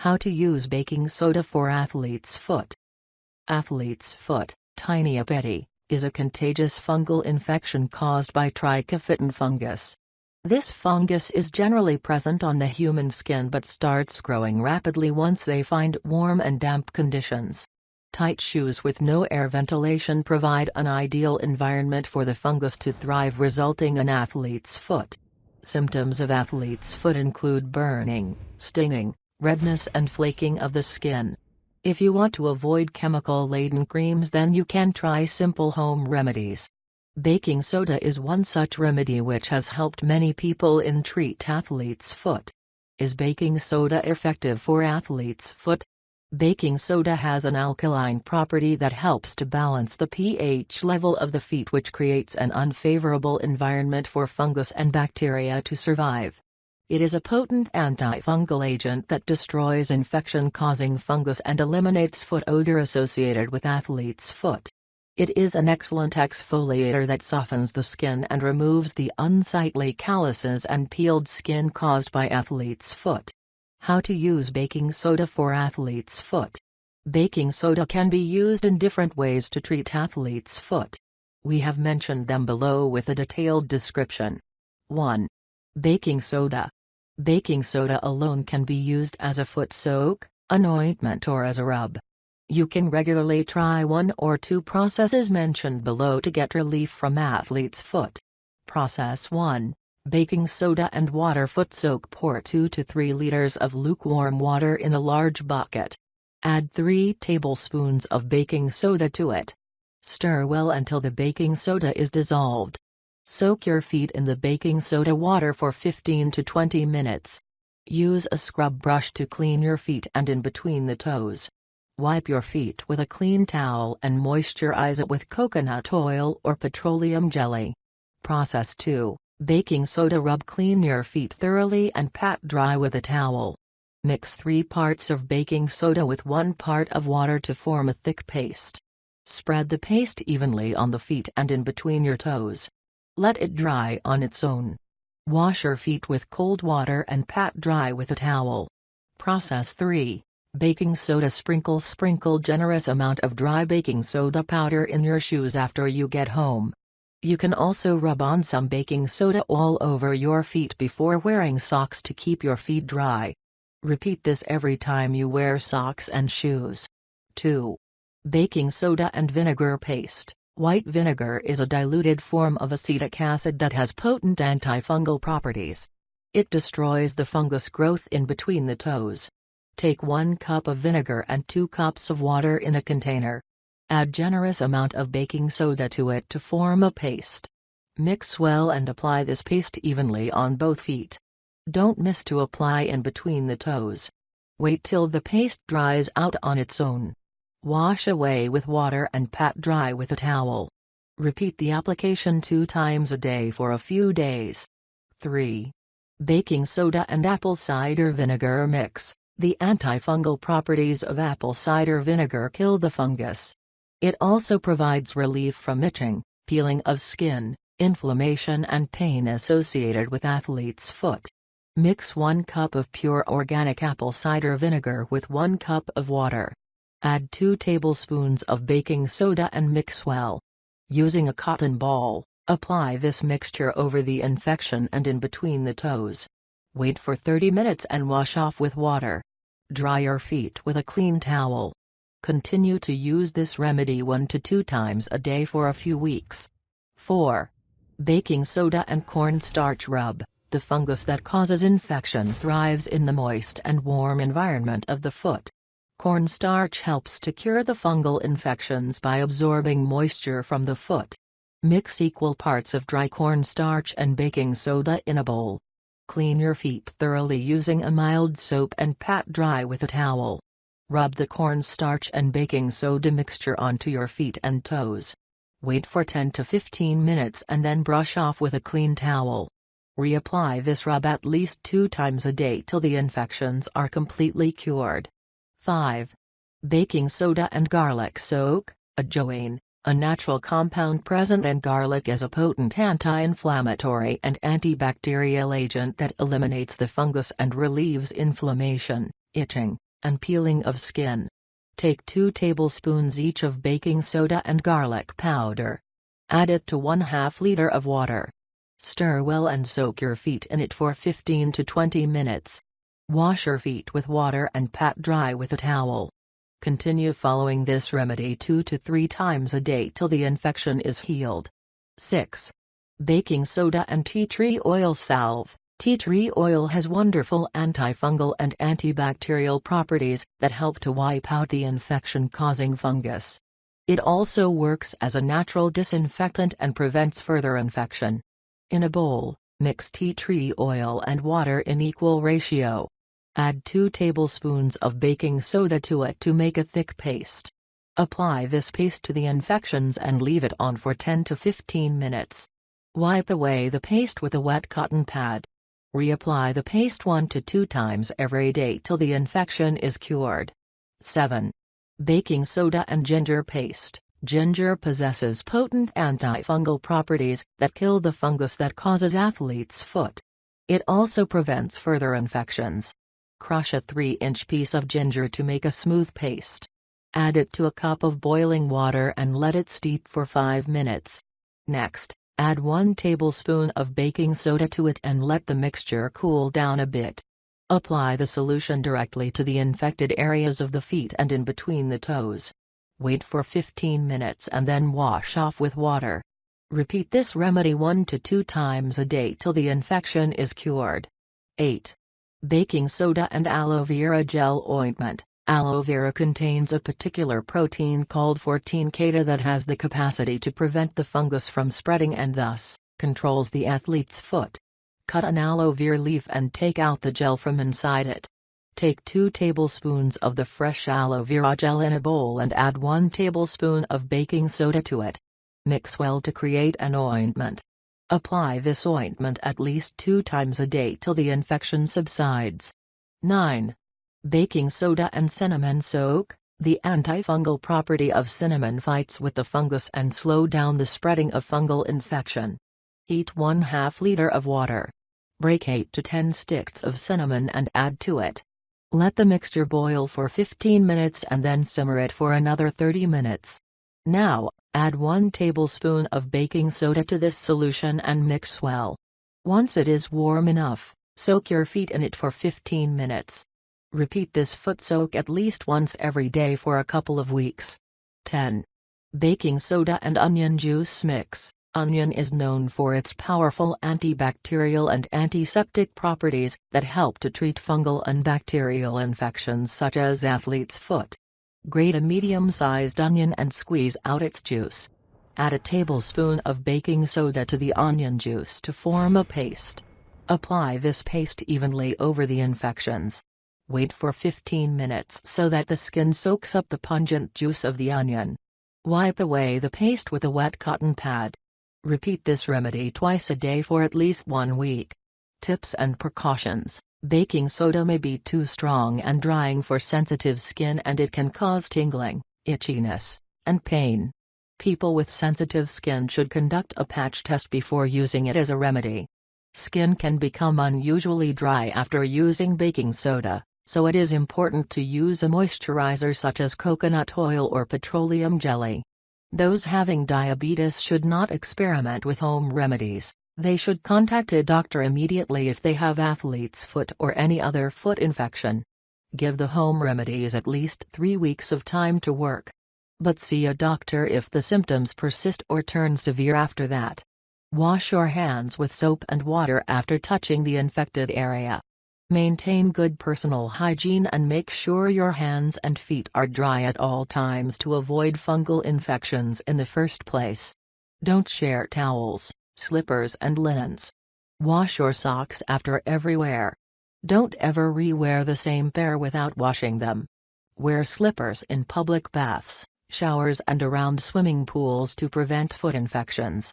How to use baking soda for athlete's foot. Athlete's foot, Tinea Pedi, is a contagious fungal infection caused by Trichophyton fungus. This fungus is generally present on the human skin but starts growing rapidly once they find warm and damp conditions. Tight shoes with no air ventilation provide an ideal environment for the fungus to thrive, resulting in athlete's foot. Symptoms of athlete's foot include burning, stinging, redness and flaking of the skin. If you want to avoid chemical-laden creams, then you can try simple home remedies. Baking soda is one such remedy which has helped many people in treat athlete's foot. Is baking soda effective for athlete's foot? Baking soda has an alkaline property that helps to balance the pH level of the feet, which creates an unfavorable environment for fungus and bacteria to survive. It is a potent antifungal agent that destroys infection-causing fungus and eliminates foot odor associated with athlete's foot. It is an excellent exfoliator that softens the skin and removes the unsightly calluses and peeled skin caused by athlete's foot. How to use baking soda for athlete's foot. Baking soda can be used in different ways to treat athlete's foot. We have mentioned them below with a detailed description. 1. Baking soda. Baking soda alone can be used as a foot soak, an ointment, or as a rub. You can regularly try one or two processes mentioned below to get relief from athlete's foot. Process 1. Baking soda and water foot soak. Pour 2 to 3 liters of lukewarm water in a large bucket. Add 3 tablespoons of baking soda to it. Stir well until the baking soda is dissolved. Soak your feet in the baking soda water for 15 to 20 minutes. Use a scrub brush to clean your feet and in between the toes. Wipe your feet with a clean towel and moisturize it with coconut oil or petroleum jelly. Process 2. Baking soda rub. Clean your feet thoroughly and pat dry with a towel. Mix 3 parts of baking soda with 1 part of water to form a thick paste. Spread the paste evenly on the feet and in between your toes. Let it dry on its own. Wash your feet with cold water and pat dry with a towel. Process 3. Baking soda. Sprinkle generous amount of dry baking soda powder in your shoes after you get home. You can also rub on some baking soda all over your feet before wearing socks to keep your feet dry. Repeat this every time you wear socks and shoes. 2. Baking soda and vinegar paste. White vinegar is a diluted form of acetic acid that has potent antifungal properties. It destroys the fungus growth in between the toes. Take 1 cup of vinegar and 2 cups of water in a container. Add generous amount of baking soda to it to form a paste. Mix well and apply this paste evenly on both feet. Don't miss to apply in between the toes. Wait till the paste dries out on its own. Wash away with water and pat dry with a towel. Repeat the application 2 times a day for a few days. 3. Baking soda and apple cider vinegar mix. The antifungal properties of apple cider vinegar kill the fungus. It also provides relief from itching, peeling of skin, inflammation and pain associated with athlete's foot. Mix 1 cup of pure organic apple cider vinegar with 1 cup of water. Add 2 tablespoons of baking soda and mix well. Using a cotton ball, apply this mixture over the infection and in between the toes. Wait for 30 minutes and wash off with water. Dry your feet with a clean towel. Continue to use this remedy 1 to 2 times a day for a few weeks. 4. Baking soda and cornstarch rub. The fungus that causes infection thrives in the moist and warm environment of the foot. Cornstarch helps to cure the fungal infections by absorbing moisture from the foot. Mix equal parts of dry cornstarch and baking soda in a bowl. Clean your feet thoroughly using a mild soap and pat dry with a towel. Rub the cornstarch and baking soda mixture onto your feet and toes. Wait for 10 to 15 minutes and then brush off with a clean towel. Reapply this rub at least 2 times a day till the infections are completely cured. 5. Baking soda and garlic soak. Ajoine, a natural compound present in garlic, is a potent anti-inflammatory and antibacterial agent that eliminates the fungus and relieves inflammation, itching, and peeling of skin. Take 2 tablespoons each of baking soda and garlic powder. Add it to 1/2 liter of water. Stir well and soak your feet in it for 15 to 20 minutes. Wash your feet with water and pat dry with a towel. Continue following this remedy 2 to 3 times a day till the infection is healed. 6. Baking soda and tea tree oil salve. Tea tree oil has wonderful antifungal and antibacterial properties that help to wipe out the infection-causing fungus. It also works as a natural disinfectant and prevents further infection. In a bowl, mix tea tree oil and water in equal ratio. Add 2 tablespoons of baking soda to it to make a thick paste. Apply this paste to the infections and leave it on for 10 to 15 minutes. Wipe away the paste with a wet cotton pad. Reapply the paste 1 to 2 times every day till the infection is cured. 7. Baking soda and ginger paste. Ginger possesses potent antifungal properties that kill the fungus that causes athlete's foot. It also prevents further infections. Crush a 3-inch piece of ginger to make a smooth paste. Add it to a cup of boiling water and let it steep for 5 minutes. Next, add 1 tablespoon of baking soda to it and let the mixture cool down a bit. Apply the solution directly to the infected areas of the feet and in between the toes. Wait for 15 minutes and then wash off with water. Repeat this remedy 1 to 2 times a day till the infection is cured. 8. Baking soda and aloe vera gel ointment. Aloe vera contains a particular protein called 14-kata that has the capacity to prevent the fungus from spreading and thus, controls the athlete's foot. Cut an aloe vera leaf and take out the gel from inside it. Take 2 tablespoons of the fresh aloe vera gel in a bowl and add 1 tablespoon of baking soda to it. Mix well to create an ointment. Apply this ointment at least 2 times a day till the infection subsides. 9. Baking soda and cinnamon soak. The antifungal property of cinnamon fights with the fungus and slow down the spreading of fungal infection. Heat 1/2 liter of water. Break 8 to 10 sticks of cinnamon and add to it. Let the mixture boil for 15 minutes and then simmer it for another 30 minutes. Now, add 1 tablespoon of baking soda to this solution and mix well. Once it is warm enough, soak your feet in it for 15 minutes. Repeat this foot soak at least once every day for a couple of weeks. 10. Baking soda and onion juice mix. Onion is known for its powerful antibacterial and antiseptic properties that help to treat fungal and bacterial infections such as athlete's foot. Grate a medium-sized onion and squeeze out its juice. Add a tablespoon of baking soda to the onion juice to form a paste. Apply this paste evenly over the infections. Wait for 15 minutes so that the skin soaks up the pungent juice of the onion. Wipe away the paste with a wet cotton pad. Repeat this remedy twice a day for at least 1 week. Tips and precautions. Baking soda may be too strong and drying for sensitive skin and it can cause tingling, itchiness, and pain. People with sensitive skin should conduct a patch test before using it as a remedy. Skin can become unusually dry after using baking soda, so it is important to use a moisturizer such as coconut oil or petroleum jelly. Those having diabetes should not experiment with home remedies. They should contact a doctor immediately if they have athlete's foot or any other foot infection. Give the home remedies at least 3 weeks of time to work. But see a doctor if the symptoms persist or turn severe after that. Wash your hands with soap and water after touching the infected area. Maintain good personal hygiene and make sure your hands and feet are dry at all times to avoid fungal infections in the first place. Don't share towels, slippers and linens. Wash your socks after every wear. Don't ever re-wear the same pair without washing them. Wear slippers in public baths, showers and around swimming pools to prevent foot infections.